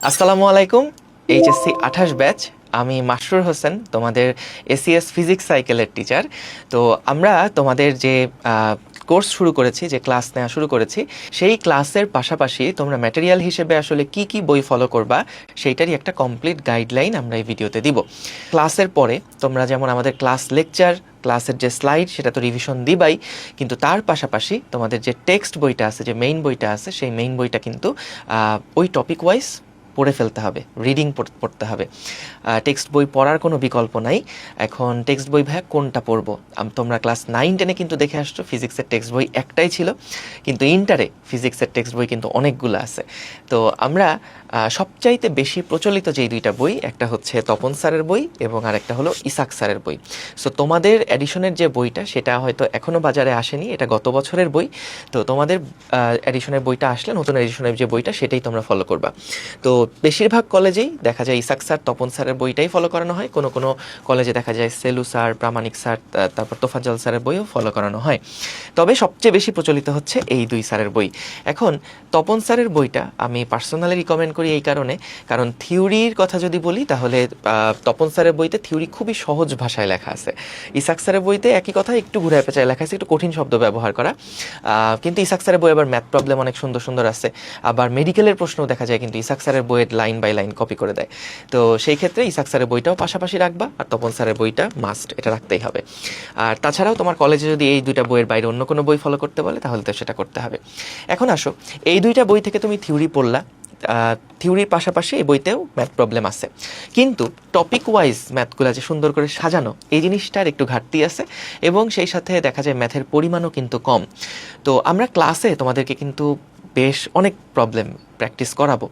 আসসালামু আলাইকুম। HSC 28 batch, আমি মাসরুর হোসেন, তোমাদের এসিএস ফিজিক্স সাইকেলের টিচার। তো আমরা তোমাদের যে কোর্স শুরু করেছি, যে ক্লাস নেওয়া শুরু করেছি, সেই ক্লাসের পাশাপাশি তোমরা ম্যাটেরিয়াল হিসেবে আসলে কি কি বই ফলো করবা সেইটারই একটা কমপ্লিট গাইডলাইন আমরা এই ভিডিওতে দিব। ক্লাসের পরে তোমরা যেমন আমাদের ক্লাস লেকচার, ক্লাসের যে স্লাইড সেটা তো রিভিশন দিবাই, কিন্তু তার পাশাপাশি তোমাদের যে টেক্সট বইটা আছে, যে মেইন বইটা আছে, সেই মেইন বইটা কিন্তু ওই টপিক ওয়াইজ পড়ে ফেলতে হবে, রিডিং পড়তে হবে। টেক্সট বই পড়ার কোনো বিকল্প নাই। এখন টেক্সট বই ভাই কোনটা পড়বো? তোমরা ক্লাস 9-10-এ কিন্তু দেখে আসছো ফিজিক্সের টেক্সট বই একটাই ছিল, কিন্তু ইন্টারে ফিজিক্সের টেক্সট বই কিন্তু অনেকগুলো আছে। তো আমরা সবচাইতে বেশি প্রচলিত যেই দুইটা বই, একটা হচ্ছে তপন স্যারের বই এবং আরেকটা হলো ইসাক স্যারের বই। সো তোমাদের এডিশনের যে বইটা সেটা হয়তো এখনও বাজারে আসেনি, এটা গত বছরের বই। তো তোমাদের এডিশনের বইটা আসলে, নতুন এডিশনের যে বইটা সেটাই তোমরা ফলো করবা। তো বেশিরভাগ কলেজেই দেখা যায় ইসাক স্যার, তপন স্যারের বইটাই ফলো করানো হয়। কোনো কোনো কলেজে দেখা যায় সেলু স্যার, প্রামাণিক স্যার, তারপর তোফাজ্জল স্যারের বইও ফলো করানো হয়। তবে সবচেয়ে বেশি প্রচলিত হচ্ছে এই দুই স্যারের বই। এখন তপন স্যারের বইটা আমি পার্সোনালি রিকমেন্ড করি এই কারণে, কারণ থিওরির কথা যদি বলি তাহলে তপন স্যারের বইতে থিওরি খুবই সহজ ভাষায় লেখা আছে। ইসাক স্যারের বইতে একই কথা একটু ঘুরে পেঁচায় লেখা আছে, একটু কঠিন শব্দ ব্যবহার করা। কিন্তু ইসাক স্যারের বই আবার ম্যাথ প্রবলেম অনেক সুন্দর সুন্দর আছে। আবার মেডিকেলের প্রশ্নও দেখা যায় কিন্তু ইসাক স্যারের বইয়ের লাইন বাই লাইন কপি করে দেয়। তো সেই ক্ষেত্রে ইসাক স্যারের বইটাও পাশাপাশি রাখবা, আর তপন স্যারের বইটা মাস্ট, এটা রাখতেই হবে। আর তাছাড়াও তোমার কলেজে যদি এই দুইটা বইয়ের বাইরে অন্য কোনো বই ফলো করতে বলে তাহলে তো সেটা করতে হবে। এখন আসো, এই দুইটা বই থেকে তুমি থিওরি পড়লা, থিওরির পাশাপাশি এই বইতেও ম্যাথ প্রবলেম আছে, কিন্তু টপিক ওয়াইজ ম্যাথগুলো যে সুন্দর করে সাজানো, এই জিনিসটার একটু ঘাটতি আছে। এবং সেই সাথে দেখা যায় ম্যাথের পরিমাণও কিন্তু কম। তো আমরা ক্লাসে তোমাদেরকে কিন্তু বেশ অনেক প্রবলেম প্র্যাকটিস করাবো,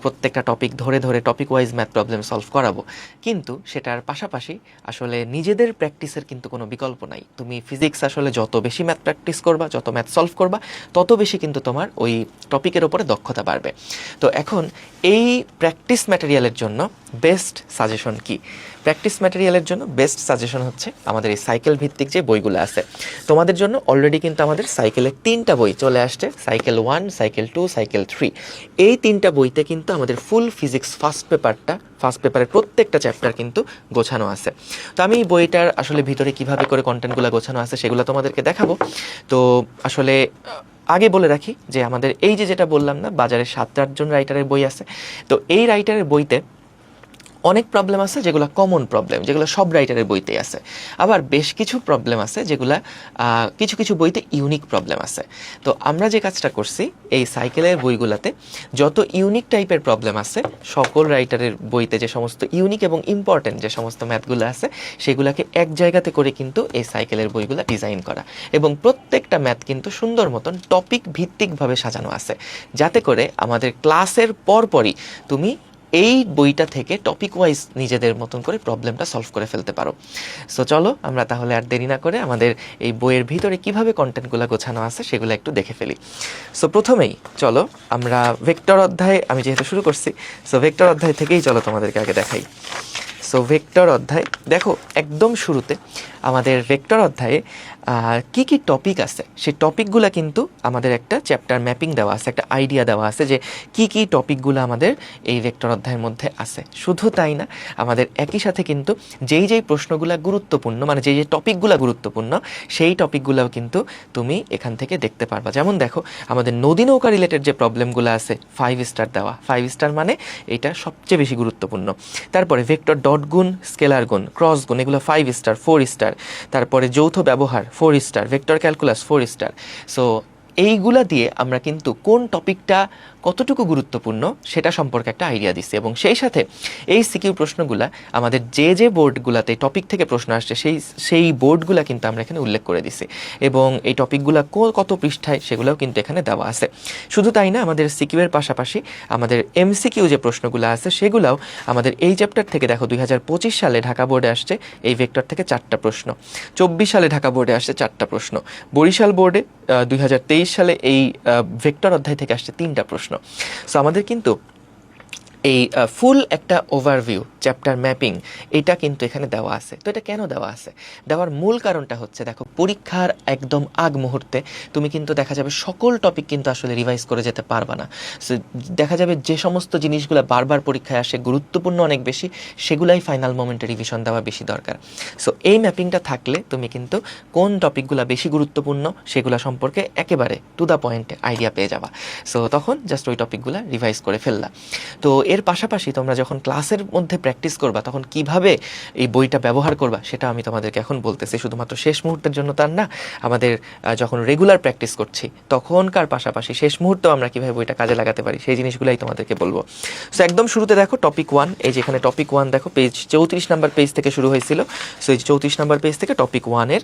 প্রত্যেকটা টপিক ধরে ধরে topic wise math problem solve করাবো, কিন্তু সেটার পাশাপাশি আসলে নিজেদের প্র্যাকটিসের কিন্তু কোনো বিকল্প নাই। তুমি ফিজিক্স আসলে যত বেশি ম্যাথ প্র্যাকটিস করবা, যত ম্যাথ সলভ করবা, তত বেশি কিন্তু তোমার ওই টপিকের ওপরে দক্ষতা বাড়বে। তো এখন এই প্র্যাকটিস ম্যাটেরিয়ালের জন্য বেস্ট সাজেশন কি? প্র্যাকটিস ম্যাটেরিয়ালের জন্য বেস্ট সাজেশন হচ্ছে আমাদের এই সাইকেল ভিত্তিক যে বইগুলো আছে। তোমাদের জন্য অলরেডি কিন্তু আমাদের সাইকেলের 3টা বই চলে আসছে, সাইকেল 1, সাইকেল 2, সাইকেল 3। এই 3টা বইতে কিন্তু আমাদের ফুল ফিজিক্স ফার্স্ট পেপারের প্রত্যেকটা চ্যাপ্টার কিন্তু গোছানো আছে। তো আমি এই বইটার আসলে ভিতরে কিভাবে করে কন্টেন্টগুলো গোছানো আছে সেগুলো তোমাদেরকে দেখাবো। তো আসলে আগে বলে রাখি যে আমাদের এই যেটা বললাম না, বাজারে 7-8 জন রাইটারের বই আছে। তো এই রাইটারের বইতে অনেক প্রবলেম আছে যেগুলো কমন প্রবলেম, যেগুলো সব রাইটারের বইতেই আছে। আবার বেশ কিছু প্রবলেম আছে যেগুলা কিছু কিছু বইতে ইউনিক প্রবলেম আছে। তো আমরা যে কাজটা করছি, এই সাইকেলের বইগুলোতে যত ইউনিক টাইপের প্রবলেম আছে, সকল রাইটারের বইতে যে সমস্ত ইউনিক এবং ইম্পর্টেন্ট যে সমস্ত ম্যাথগুলো আছে, সেগুলোকে এক জায়গাতে করে কিন্তু এই সাইকেলের বইগুলো ডিজাইন করা। এবং প্রত্যেকটা ম্যাথ কিন্তু সুন্দর মতন টপিক ভিত্তিকভাবে সাজানো আছে, যাতে করে আমাদের ক্লাসের পরপরই তুমি এই বইটা থেকে টপিক ওয়াইজ নিজেদের মতন করে প্রবলেমটা সলভ করে ফেলতে পারো। সো চলো আমরা তাহলে আর দেরি না করে আমাদের এই বইয়ের ভিতরে কিভাবে কন্টেন্টগুলো গোছানো আছে সেগুলো একটু দেখে ফেলি। সো প্রথমেই চলো আমরা ভেক্টর অধ্যায়, আমি যেহেতু শুরু করছি, সো ভেক্টর অধ্যায় থেকেই চলো তোমাদেরকে আগে দেখাই। সো ভেক্টর অধ্যায় দেখো, একদম শুরুতে আমাদের ভেক্টর অধ্যায়ে কি কি টপিক আছে, সেই টপিকগুলো কিন্তু আমাদের একটা চ্যাপ্টার ম্যাপিং দেওয়া আছে, একটা আইডিয়া দেওয়া আছে যে কি কি টপিকগুলো আমাদের এই ভেক্টর অধ্যায়ের মধ্যে আছে। শুধু তাই না, আমাদের একই সাথে কিন্তু যেই প্রশ্নগুলো গুরুত্বপূর্ণ, মানে যেই টপিকগুলো গুরুত্বপূর্ণ, সেই টপিকগুলোও কিন্তু তুমি এখান থেকে দেখতে পারবা। যেমন দেখো, আমাদের নদী নৌকা রিলেটেড যে প্রবলেমগুলো আছে 5 স্টার দেওয়া, 5 স্টার মানে এটা সবচেয়ে বেশি গুরুত্বপূর্ণ। তারপরে ভেক্টর ডট গুণ, স্কেলার গুণ, ক্রস গুণ, এগুলো 5 স্টার, 4 স্টার। তারপরে যৌথ ব্যবহার 4 star, vector calculus 4 star. So এইগুলা দিয়ে আমরা কিন্তু কোন টপিকটা কতটুকু গুরুত্বপূর্ণ সেটা সম্পর্কে একটা আইডিয়া দিচ্ছি। এবং সেই সাথে এই সিকিউ প্রশ্নগুলা আমাদের যে বোর্ডগুলাতে টপিক থেকে প্রশ্ন আসছে, সেই বোর্ডগুলা কিন্তু আমরা এখানে উল্লেখ করে দিছি। এবং এই টপিকগুলা কত পৃষ্ঠায় সেগুলোও কিন্তু এখানে দেওয়া আছে। শুধু তাই না, আমাদের সিকিউয়ের পাশাপাশি আমাদের এমসিকিউ যে প্রশ্নগুলো আছে সেগুলাও আমাদের এই চ্যাপ্টার থেকে, দেখো 2025 সালে ঢাকা বোর্ডে আসছে এই ভেক্টর থেকে 4টা প্রশ্ন, 24 সালে ঢাকা বোর্ডে আসছে 4টা প্রশ্ন, বরিশাল বোর্ডে 2023 সালে এই ভেক্টর অধ্যায় থেকে আসছে 3টা প্রশ্ন। সো আমাদের কিন্তু এই ফুল একটা ওভারভিউ চ্যাপ্টার ম্যাপিং এটা কিন্তু এখানে দেওয়া আছে। তো এটা কেন দেওয়া আছে? দেওয়ার মূল কারণটা হচ্ছে দেখো পরীক্ষার একদম আগ মুহূর্তে তুমি কিন্তু দেখা যাবে সকল টপিক কিন্তু আসলে রিভাইজ করে যেতে পারবা না। সো দেখা যাবে যে সমস্ত জিনিসগুলো বারবার পরীক্ষায় আসে, গুরুত্বপূর্ণ অনেক বেশি, সেগুলাই ফাইনাল মোমেন্টে রিভিশন দেওয়া বেশি দরকার। সো এই ম্যাপিংটা থাকলে তুমি কিন্তু কোন টপিকগুলো বেশি গুরুত্বপূর্ণ সেগুলো সম্পর্কে একেবারে টু দ্য পয়েন্টে আইডিয়া পেয়ে যাবা। সো তখন জাস্ট ওই টপিকগুলো রিভাইজ করে ফেললা। তো এর পাশাপাশি তোমরা যখন ক্লাসের মধ্যে প্র্যাকটিস করবা তখন কিভাবে এই বইটা ব্যবহার করবা সেটা আমি তোমাদেরকে এখন বলতেছি। শুধুমাত্র শেষ মুহূর্তের জন্য তার না, আমাদের যখন রেগুলার প্র্যাকটিস করছি তখনকার পাশাপাশি শেষ মুহূর্তেও আমরা কিভাবে বইটা কাজে লাগাতে পারি সেই জিনিসগুলাই তোমাদেরকে বলবো। সো একদম শুরুতে দেখো টপিক 1, এই যেখানে টপিক 1 দেখো পেজ 34 নাম্বার পেজ থেকে শুরু হয়েছিল। সো এই 34 নাম্বার পেজ থেকে টপিক 1 এর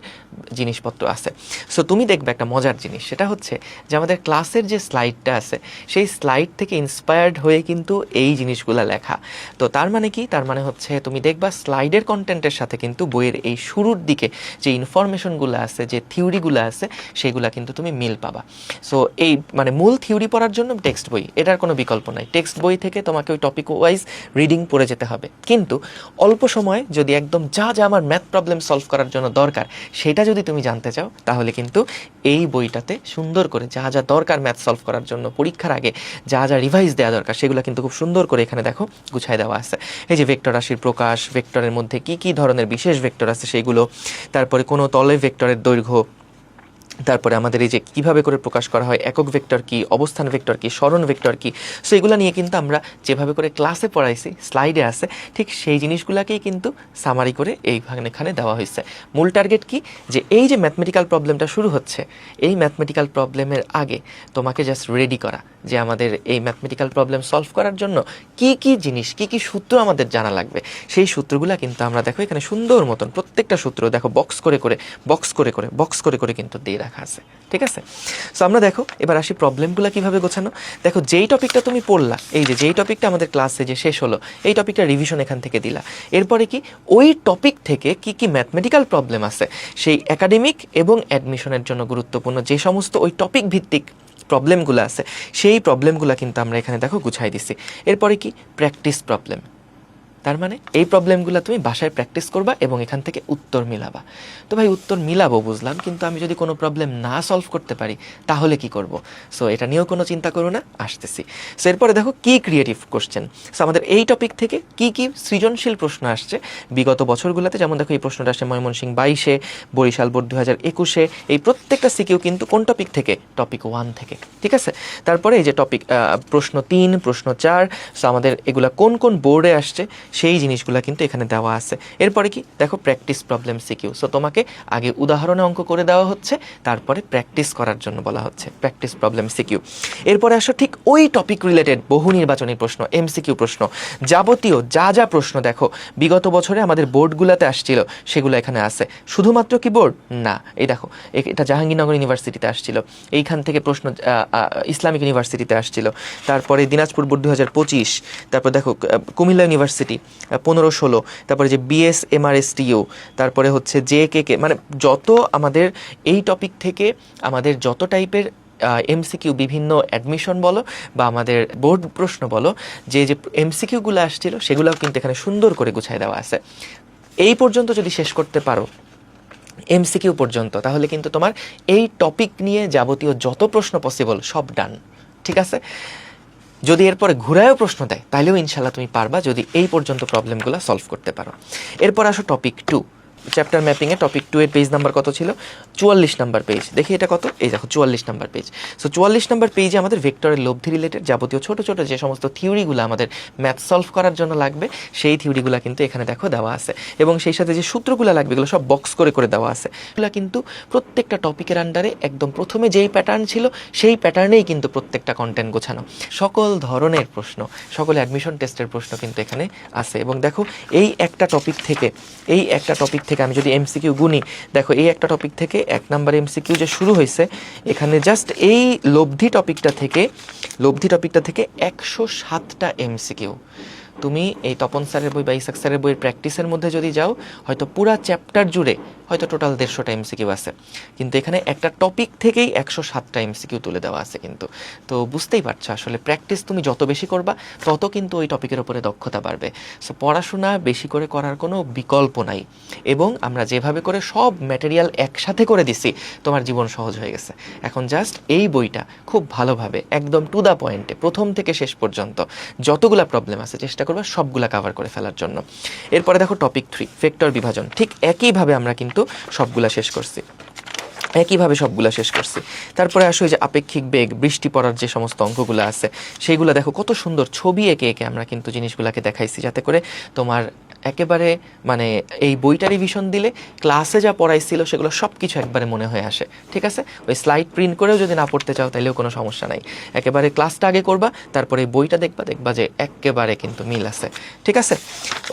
জিনিসপত্র আছে। সো তুমি দেখবে একটা মজার জিনিস, সেটা হচ্ছে যে আমাদের ক্লাসের যে স্লাইডটা আছে সেই স্লাইড থেকে ইন্সপায়ার্ড হয়ে কিন্তু এই জিনিসগুলো লেখা। তো তার মানে কি? তার মানে হচ্ছে তুমি দেখবা স্লাইডের কন্টেন্টের সাথে কিন্তু বইয়ের এই শুরুর দিকে যে ইনফরমেশনগুলো আছে, যে থিওরিগুলো আছে, সেগুলা কিন্তু তুমি মিল পাবা। সো এই মানে মূল থিওরি পড়ার জন্য টেক্সট বই, এটার কোনো বিকল্প নাই। টেক্সট বই থেকে তোমাকে ওই টপিক ওয়াইজ রিডিং পড়ে যেতে হবে। কিন্তু অল্প সময় যদি একদম যা যা আমার ম্যাথ প্রবলেম সলভ করার জন্য দরকার সেটা যদি তুমি জানতে চাও, তাহলে কিন্তু এই বইটাতে সুন্দর করে যা যা দরকার ম্যাথ সলভ করার জন্য পরীক্ষার আগে যা যা রিভাইজ দেওয়া দরকার সেগুলো কিন্তু খুব সুন্দর করে এখানে দেখো গুছায় দেওয়া আছে। এই যে ভেক্টর রাশির প্রকাশ, ভেক্টরের মধ্যে কি কি ধরনের বিশেষ ভেক্টর আছে সেইগুলো, তারপরে কোনো তলে ভেক্টরের দৈর্ঘ্য, তারপরে আমাদের এই যে কীভাবে করে প্রকাশ করা হয়, একক ভেক্টর কি, অবস্থান ভেক্টর কি, সরণ ভেক্টর কি। সো এগুলো নিয়ে কিন্তু আমরা যেভাবে করে ক্লাসে পড়াইছি স্লাইডে আছে, ঠিক সেই জিনিসগুলোকেই কিন্তু সামারি করে এখানে দেওয়া হয়েছে। মূল টার্গেট কি? যে এই যে ম্যাথমেটিক্যাল প্রবলেমটা শুরু হচ্ছে, এই ম্যাথমেটিক্যাল প্রবলেমের আগে তোমাকে জাস্ট রেডি করা যে আমাদের এই ম্যাথমেটিক্যাল প্রবলেম সলভ করার জন্য কি কি জিনিস, কি কি সূত্র আমাদের জানা লাগবে। সেই সূত্রগুলো কিন্তু আমরা দেখো এখানে সুন্দর মতন প্রত্যেকটা সূত্র দেখো বক্স করে করে কিন্তু দিয়ে রাখা আছে। ঠিক আছে? সো আমরা দেখো এবার আসি প্রবলেমগুলো কিভাবে গোছানো। দেখো যেই টপিকটা তুমি পড়লা, এই যে যেই টপিকটা আমাদের ক্লাসে যে শেষ হলো, এই টপিকটা রিভিশন এখান থেকে দিলা। এরপরে কি ওই টপিক থেকে কি কি ম্যাথমেটিক্যাল প্রবলেম আছে, সেই একাডেমিক এবং অ্যাডমিশনের জন্য গুরুত্বপূর্ণ যে সমস্ত ওই টপিক ভিত্তিক প্রবলেমগুলো আছে, সেই প্রবলেমগুলো কিন্তু আমরা এখানে দেখো গুছাই দিছি। এরপরে কি প্র্যাকটিস প্রবলেম, তার মানে এই প্রবলেমগুলো তুমি বাসায় প্র্যাকটিস করবা এবং এখান থেকে উত্তর মিলাবা। তো ভাই উত্তর মিলাবো বুঝলাম, কিন্তু আমি যদি কোনো প্রবলেম না সলভ করতে পারি তাহলে কি করব? সো এটা নিয়েও কোনো চিন্তা করো না, আসতেছি। সো এরপরে দেখো কি ক্রিয়েটিভ কোশ্চেন। সো আমাদের এই টপিক থেকে কি কি সৃজনশীল প্রশ্ন আসছে বিগত বছরগুলোতে, যেমন দেখো এই প্রশ্নটা আসছে ময়মনসিংহ 22-এ, বরিশাল বোর্ড 2021-এ। এই প্রত্যেকটা সিকিউ কিন্তু কোন টপিক থেকে? টপিক 1 থেকে। ঠিক আছে? তারপরে এই যে টপিক প্রশ্ন 3, প্রশ্ন 4, সো আমাদের এগুলা কোন কোন বোর্ডে আসছে সেই জিনিসগুলো কিন্তু এখানে দেওয়া আছে। এরপরে কি দেখো প্র্যাকটিস প্রবলেম সিকিউ। সো তোমাকে আগে উদাহরণে অঙ্ক করে দেওয়া হচ্ছে, তারপরে প্র্যাকটিস করার জন্য বলা হচ্ছে প্র্যাকটিস প্রবলেম সিকিউ। এরপরে আসো ঠিক ওই টপিক রিলেটেড বহু নির্বাচনী প্রশ্ন, এমসিকিউ প্রশ্ন, যাবতীয় যা যা প্রশ্ন দেখো বিগত বছরে আমাদের বোর্ডগুলোতে আসছিল সেগুলো এখানে আছে। শুধুমাত্র কি বোর্ড না, এই দেখো এটা জাহাঙ্গীরনগর ইউনিভার্সিটিতে আসছিল, এইখান থেকে প্রশ্ন ইসলামিক ইউনিভার্সিটিতে আসছিল, তারপরে দিনাজপুর বোর্ড 2025, তারপর দেখো কুমিল্লা ইউনিভার্সিটি 15-16, তারপরে যে BSMRSTU, তারপরে হচ্ছে JKK, মানে যত আমাদের এই টপিক থেকে আমাদের যত টাইপের এমসিকিউ বিভিন্ন অ্যাডমিশন বলো বা আমাদের বোর্ড প্রশ্ন বলো, যে যে এমসিকিউগুলো আসছিল সেগুলোও কিন্তু এখানে সুন্দর করে গুছায় দেওয়া আছে। এই পর্যন্ত যদি শেষ করতে পারো এমসিকিউ পর্যন্ত, তাহলে কিন্তু তোমার এই টপিক নিয়ে যাবতীয় যত প্রশ্ন পসিবল সব ডান। ঠিক আছে? যদি এরপরে ঘুরায়ও প্রশ্ন দেয় তাহলেও ইনশাল্লাহ তুমি পারবা, যদি এই পর্যন্ত প্রবলেমগুলো সলভ করতে পারো। এরপর আসো টপিক 2, চ্যাপ্টার ম্যাপিংয়ে টপিক 2 এর পেজ নাম্বার কত ছিল? 44 নাম্বার পেজ। দেখি এটা কত? এই দেখো 44 নাম্বার পেজ। সো 44 নাম্বার পেজে আমাদের ভেক্টরের লব্ধি রিলেটেড যাবতীয় ছোট ছোট যে সমস্ত থিওরিগুলো আমাদের ম্যাথ সলভ করার জন্য লাগবে সেই থিওরিগুলো কিন্তু এখানে দেখো দেওয়া আছে, এবং সেই সাথে যে সূত্রগুলো লাগবে এগুলো সব বক্স করে করে দেওয়া আছে। এগুলো কিন্তু প্রত্যেকটা টপিকের আন্ডারে একদম প্রথমে যেই প্যাটার্ন ছিল সেই প্যাটার্নেই কিন্তু প্রত্যেকটা কন্টেন্ট গোছানো। সকল ধরনের প্রশ্ন, সকল অ্যাডমিশন টেস্টের প্রশ্ন কিন্তু এখানে আছে। এবং দেখো এই একটা টপিক থেকে আমি যদি এমসিকিউ গুনি, দেখো এই একটা টপিক থেকে 1 নাম্বার এমসিকিউ যে শুরু হয়েছে এখানে জাস্ট এই লব্ধি টপিকটা থেকে 107টা এমসিকিউ। তুমি এই তপন স্যারের বই বা ইসাক স্যারের বইয়ের প্র্যাকটিসের মধ্যে যদি যাও, হয়তো পুরা চ্যাপ্টার জুড়ে হয়তো টোটাল 150টা এমসিকিউ আছে, কিন্তু এখানে একটা টপিক থেকেই 107টা এমসিকিউ তুলে দেওয়া আছে কিন্তু। তো বুঝতেই পারছো আসলে প্র্যাকটিস তুমি যত বেশি করবা তত কিন্তু ওই টপিকের উপরে দক্ষতা বাড়বে। সো পড়াশোনা বেশি করে করার কোনো বিকল্প নাই, এবং আমরা যেভাবে করে সব ম্যাটেরিয়াল একসাথে করে দিছি, তোমার জীবন সহজ হয়ে গেছে। এখন জাস্ট এই বইটা খুব ভালোভাবে একদম টু দ্য পয়েন্টে প্রথম থেকে শেষ পর্যন্ত যতগুলা প্রবলেম আছে চেষ্টা করবা সবগুলা কভার করে ফেলার জন্য। এরপরে দেখো টপিক 3 ভেক্টর বিভাজন, ঠিক একইভাবে আমরা কিন্তু সবগুলা শেষ করছি, একইভাবে সবগুলা শেষ করছি। তারপরে আসো এই যে আপেক্ষিক বেগ, বৃষ্টি পড়ার যে সমস্ত অঙ্কগুলো আছে সেইগুলো দেখো কত সুন্দর ছবি এঁকে এঁকে আমরা কিন্তু জিনিসগুলোকে দেখাইছি, যাতে করে তোমার একেবারে মানে এই বইটা রিভিশন দিলে ক্লাসে যা পড়াইছিল সেগুলো সব কিছু একবারে মনে হয়ে আসে। ঠিক আছে, ওই স্লাইড প্রিন্ট করেও যদি না পড়তে চাও তাইলেও কোনো সমস্যা নাই, একেবারে ক্লাসটা আগে করবা, তারপরে এই বইটা দেখবা, দেখবা যে একেবারে কিন্তু মিল আছে। ঠিক আছে,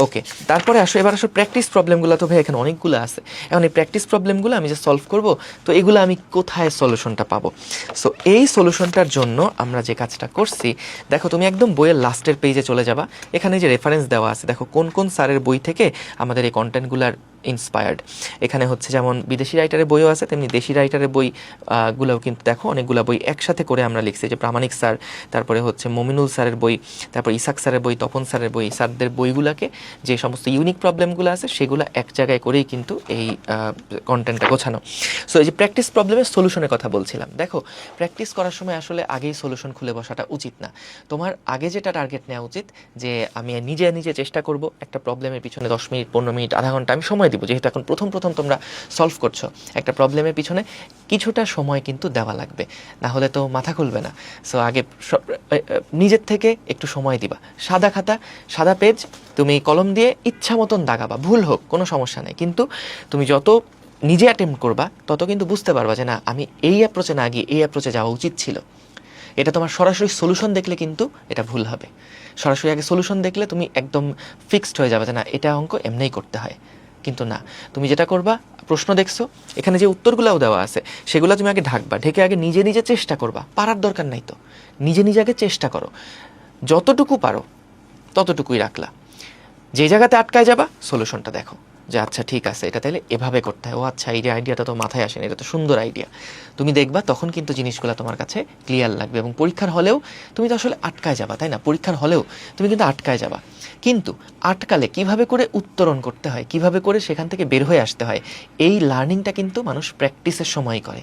ওকে। তারপরে আসো এবার আসো প্র্যাকটিস প্রবলেমগুলো, তো ভাই এখানে অনেকগুলো আছে। এখন এই প্র্যাকটিস প্রবলেমগুলো আমি যে সলভ করব, তো এগুলো আমি কোথায় সলিউশনটা পাবো? সো এই সলিউশনটার জন্য আমরা যে কাজটা করছি, দেখো তুমি একদম বইয়ের লাস্টের পেজে চলে যাবা, এখানে যে রেফারেন্স দেওয়া আছে দেখো কোন কোন স্যারের বই থেকে আমাদের এই কন্টেন্টগুলার ইন্সপায়ার্ড। এখানে হচ্ছে যেমন বিদেশি রাইটারের বইও আছে, তেমনি দেশি রাইটারের বই গুলোও কিন্তু দেখো অনেকগুলো বই একসাথে করে আমরা লিখছি, যে প্রামাণিক স্যার, তারপরে হচ্ছে মমিনুল স্যারের বই, তারপর ইসাক স্যারের বই, তপন স্যারের বই, স্যারদের বইগুলোকে যে সমস্ত ইউনিক প্রবলেমগুলো আছে সেগুলো এক জায়গায় করেই কিন্তু এই কন্টেন্টটা গোছানো। সো এই যে প্র্যাকটিস প্রবলেমের সলিউশনের কথা বলছিলাম, দেখো প্র্যাকটিস করার সময় আসলে আগেই সলিউশন খুলে বসাটা উচিত না। তোমার আগে যেটা টার্গেট নেওয়া উচিত, যে আমি নিজে নিজে চেষ্টা করব একটা প্রবলেমের পিছনে 10 মিনিট, 15 মিনিট, আধা ঘন্টা আমি সময় দিব, যেহেতু এখন প্রথম প্রথম তোমরা সলভ করছো, একটা প্রবলেমের পিছনে কিছুটা সময় কিন্তু দেওয়া লাগবে, না হলে তো মাথা খুলবে না। সো আগে নিজের থেকে একটু সময় দিবা, সাদা খাতা, সাদা পেজ, তুমি কলম দিয়ে ইচ্ছা মতন দাগাবা, ভুল হোক কোনো সমস্যা নেই, কিন্তু তুমি যত নিজে অ্যাটেম্প্ট করবা তত কিন্তু বুঝতে পারবা যে না, আমি এই অ্যাপ্রোচে না গিয়ে এই অ্যাপ্রোচে যাওয়া উচিত ছিল। এটা তোমার সরাসরি সলিউশন দেখলে কিন্তু এটা ভুল হবে। সরাসরি আগে সলিউশন দেখলে তুমি একদম ফিক্সড হয়ে যাবে যে না, এটা অঙ্ক এমনিই করতে হয়, কিন্তু না, তুমি যেটা করবা, প্রশ্ন দেখছো, এখানে যে উত্তরগুলোও দেওয়া আছে সেগুলো তুমি আগে ঢাকবা, ঢেকে আগে নিজে নিজে চেষ্টা করবা, পারার দরকার নাই তো, নিজে নিজে আগে চেষ্টা করো, যতটুকু পারো ততটুকুই রাখলা। যে জায়গাতে আটকায় যাবা সলিউশনটা দেখো, যে আচ্ছা ঠিক আছে এটা তাহলে এভাবে করতে হয়, ও আচ্ছা এই আইডিয়াটা তো মাথায় আসেনি, এটা তো সুন্দর আইডিয়া। তুমি দেখবা তখন কিন্তু জিনিসগুলো তোমার কাছে ক্লিয়ার লাগবে, এবং পরীক্ষার হলেও তুমি তো আসলে আটকায় যাবা, তাই না? পরীক্ষার হলেও তুমি কিন্তু আটকায় যাবা, কিন্তু আটকালে কিভাবে করে উত্তরণ করতে হয়, কিভাবে করে সেখান থেকে বের হয়ে আসতে হয়, এই লার্নিংটা কিন্তু মানুষ প্র্যাকটিসের সময় করে।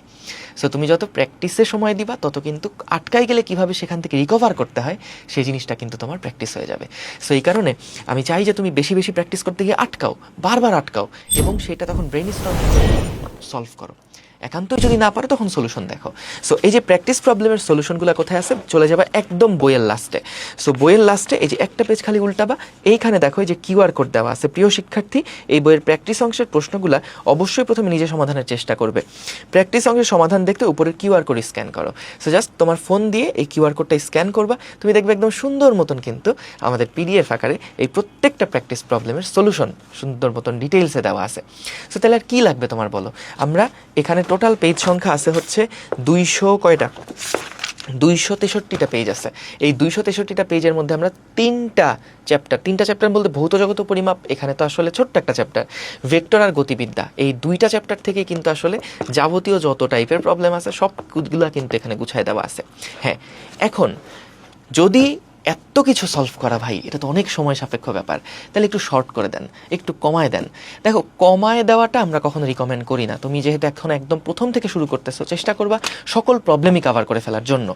সো তুমি যত প্র্যাকটিসের সময় দিবা তত কিন্তু আটকায় গেলে কিভাবে সেখান থেকে রিকভার করতে হয় সেই জিনিসটা কিন্তু তোমার প্র্যাকটিস হয়ে যাবে। সো এই কারণে আমি চাই যে তুমি বেশি বেশি প্র্যাকটিস করতে গিয়ে আটকাও, বারবার আটকাও, এবং সেটা তখন ব্রেইন স্টর্মিং সলভ করো। একান্তই যদি না পারো তখন সলিউশন দেখো। সো এই যে প্র্যাকটিস প্রবলেমের সলিউশনগুলো কোথায় আছে, চলে যাবা একদম বইয়ের লাস্টে। সো বইয়ের লাস্টে এই যে একটা পেজ খালি উল্টাবা, এইখানে দেখো এই যে কিউআর কোড দেওয়া আছে। প্রিয় শিক্ষার্থী, এই বইয়ের প্র্যাকটিস অংশের প্রশ্নগুলো অবশ্যই প্রথমে নিজে সমাধানের চেষ্টা করবে। প্র্যাকটিস অংশের সমাধান দেখতে উপরের কিউআর কোড স্ক্যান করো। সো জাস্ট তোমার ফোন দিয়ে এই কিউআর কোডটা স্ক্যান করবা, তুমি দেখবে একদম সুন্দর মতন কিন্তু আমাদের পিডিএফ আকারে এই প্রত্যেকটা প্র্যাকটিস প্রবলেমের সলিউশন সুন্দর মতন ডিটেইলসে দেওয়া আছে। সো তাহলে আর কী লাগবে তোমার বলো? আমরা এখানে টোটাল পেজ সংখ্যা আছে হচ্ছে 263টা পেজ আছে। এই 263টা পেজের মধ্যে আমরা তিনটা চ্যাপ্টার বলতে ভৌত জগত পরিমাপ, এখানে তো আসলে ছোট্ট একটা চ্যাপ্টার, ভেক্টর আর গতিবিদ্যা, এই দুইটা চ্যাপ্টার থেকে কিন্তু আসলে যাবতীয় যত টাইপের প্রবলেম আছে সবগুলা কিন্তু এখানে গুছায় দেওয়া আছে। হ্যাঁ, এখন যদি এত কিছু সলভ করা ভাই, এটা তো অনেক সময় সাপেক্ষ ব্যাপার, তাহলে একটু শর্ট করে দেন, একটু কমায় দেন। দেখো, কমায় দেওয়াটা আমরা কখনো রিকমেন্ড করি না। তুমি যেহেতু এখন একদম প্রথম থেকে শুরু করতেছো, চেষ্টা করবা সকল প্রবলেমই কভার করে ফেলার জন্য।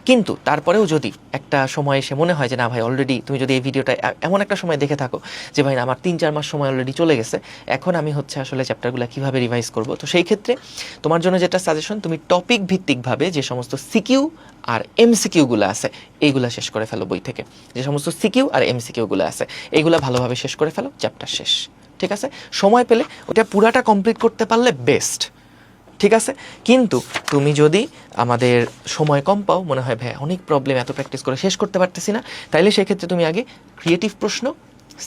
কিন্তু তারপরেও যদি একটা সময় এসে মনে হয় যে না ভাই, অলরেডি তুমি যদি এই ভিডিওটা এমন একটা সময় দেখে থাকো যে ভাই আমার 3-4 মাস সময় অলরেডি চলে গেছে, এখন আমি হচ্ছে আসলে চ্যাপ্টারগুলো কীভাবে রিভাইজ করব, তো সেই ক্ষেত্রে তোমার জন্য যেটা সাজেশন, তুমি টপিক ভিত্তিকভাবে যে সমস্ত সিকিউ আর এমসিকিউগুলো আছে এইগুলা শেষ করে ফেলো বই থেকে। যে সমস্ত সিকিউ আর এমসিকিউগুলো আছে এইগুলা ভালোভাবে শেষ করে ফেলো, চ্যাপ্টার শেষ। ঠিক আছে, সময় পেলে ওটা পুরাটা কমপ্লিট করতে পারলে বেস্ট। ঠিক আছে, কিন্তু তুমি যদি আমাদের সময় কম পাও, মনে হয় ভাই অনেক প্রবলেম, এত প্র্যাকটিস করে শেষ করতে পারতেছি না, তাইলে সেক্ষেত্রে তুমি আগে ক্রিয়েটিভ প্রশ্ন,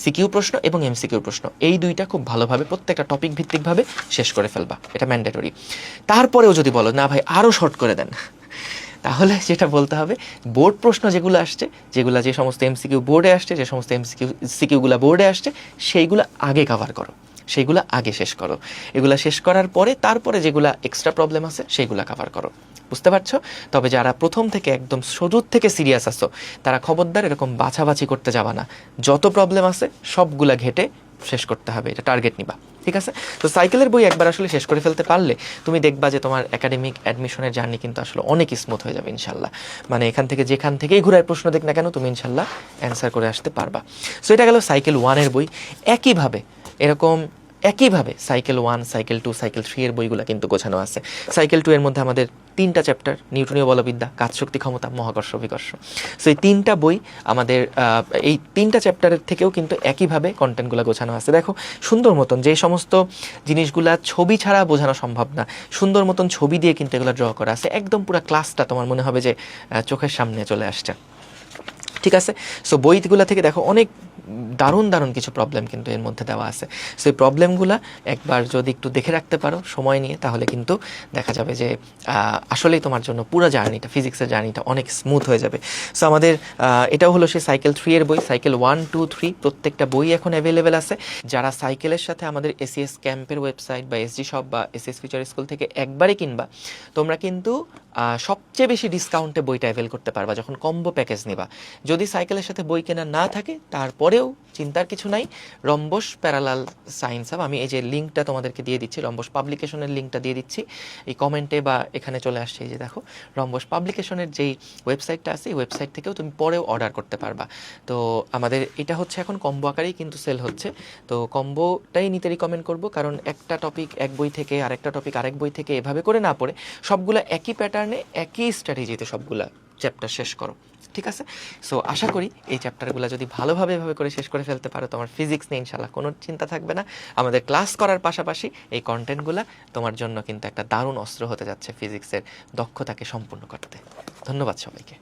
সিকিউ প্রশ্ন এবং এমসিকিউ প্রশ্ন, এই দুইটা খুব ভালোভাবে প্রত্যেকটা টপিক ভিত্তিকভাবে শেষ করে ফেলবা, এটা ম্যান্ডেটরি। তারপরেও যদি বলো না ভাই আরও শর্ট করে দেন, তাহলে যেটা বলতে হবে, বোর্ড প্রশ্ন যেগুলো আসছে, যে সমস্ত এমসিকিউ বোর্ডে আসছে, যে সমস্ত সিকিউগুলো বোর্ডে আসছে, সেইগুলো আগে কভার করো, সেইগুলো আগে শেষ করো। এগুলা শেষ করার পরে তারপরে যেগুলা এক্সট্রা প্রবলেম আছে সেইগুলা কভার করো। বুঝতে পারছো? তবে যারা প্রথম থেকে একদম শুরুর থেকে সিরিয়াস আছো, তারা খবরদার এরকম বাছাবাছি করতে যাবা না। যত প্রবলেম আছে সবগুলা ঘেটে শেষ করতে হবে, এটা টার্গেট নিবা। ঠিক আছে? তো সাইকেলের বই একবার আসলে শেষ করে ফেলতে পারলে তুমি দেখবা যে তোমার একাডেমিক অ্যাডমিশনের জার্নি কিন্তু আসলে অনেক স্মুথ হয়ে যাবে ইনশাল্লাহ। মানে এখান থেকে যেখান থেকেই ঘুরায় প্রশ্ন দেখ না কেন, তুমি ইনশাল্লাহ অ্যান্সার করে আসতে পারবা। সো এটা গেল সাইকেল 1-এর বই। একইভাবে সাইকেল 1, সাইকেল 2, সাইকেল 3 এর বইগুলো কিন্তু গোছানো আছে। সাইকেল 2 এর মধ্যে আমাদের 3টা চ্যাপ্টার, নিউটনীয় বলবিদ্যা, কাজ শক্তি ক্ষমতা, মহাকর্ষ বিকর্ষ। সো এই 3টা বই আমাদের এই 3টা চ্যাপ্টারের থেকেও কিন্তু একইভাবে কন্টেন্টগুলো গোছানো আছে। দেখো সুন্দর মতন, যে সমস্ত জিনিসগুলা ছবি ছাড়া বোঝানো সম্ভব না, সুন্দর মতন ছবি দিয়ে কিন্তু এগুলো ড্র করা আছে। একদম পুরো ক্লাসটা তোমার মনে হবে যে চোখের সামনে চলে আসছে। ঠিক আছে? সো বইগুলো থেকে দেখো অনেক দারুণ কিছু প্রবলেম কিন্তু এর মধ্যে দেওয়া আছে। সো এই প্রবলেমগুলো একবার যদি একটু দেখে রাখতে পারো সময় নিয়ে, তাহলে কিন্তু দেখা যাবে যে আসলেই তোমার জন্য পুরো জার্নিটা, ফিজিক্সের জার্নিটা অনেক স্মুথ হয়ে যাবে। সো আমাদের এটাও হলো সেই সাইকেল 3 এর বই। সাইকেল 1, 2, 3 প্রত্যেকটা বই এখন অ্যাভেলেবেল আছে। যারা সাইকেলের সাথে আমাদের এসিএস ক্যাম্পের ওয়েবসাইট বা এসজি শপ বা এসএস ফিউচার স্কুল থেকে একবারে কিনবা, তোমরা কিন্তু সবচেয়ে বেশি ডিসকাউন্টে বইটা অ্যাভেল করতে পারবা যখন কম্বো প্যাকেজ নিবা। যদি সাইকেলের সাথে বই কেনা না থাকে, তারপরেও চিন্তার কিছু নাই, রম্বস প্যারালাল সায়েন্স হাব, আমি এই যে লিঙ্কটা তোমাদেরকে দিয়ে দিচ্ছি, রম্বস পাবলিকেশনের লিঙ্কটা দিয়ে দিচ্ছি এই কমেন্টে বা এখানে চলে আসছে। এই যে দেখো, রম্বস পাবলিকেশনের যেই ওয়েবসাইটটা আছে, এই ওয়েবসাইট থেকেও তুমি পরেও অর্ডার করতে পারবা। তো আমাদের এটা হচ্ছে এখন কম্বো আকারেই কিন্তু সেল হচ্ছে। তো কম্বোটাই নিতে রিকমেন্ড করব, কারণ একটা টপিক এক বই থেকে, আরেকটা টপিক আরেক বই থেকে এভাবে করে না পড়ে, সবগুলা একই প্যাটার্নে একই স্ট্র্যাটেজিতে সবগুলা চ্যাপ্টার শেষ করো। ঠিক আছে? সো আশা করি এই চ্যাপ্টারগুলো যদি ভালোভাবে এভাবে করে শেষ করে ফেলতে পারো, তোমার ফিজিক্স নিয়ে ইনশাল্লাহ কোনো চিন্তা থাকবে না। আমাদের ক্লাস করার পাশাপাশি এই কন্টেন্টগুলো তোমার জন্য কিন্তু একটা দারুণ অস্ত্র হতে যাচ্ছে ফিজিক্সের দক্ষতাকে সম্পূর্ণ করতে। ধন্যবাদ সবাইকে।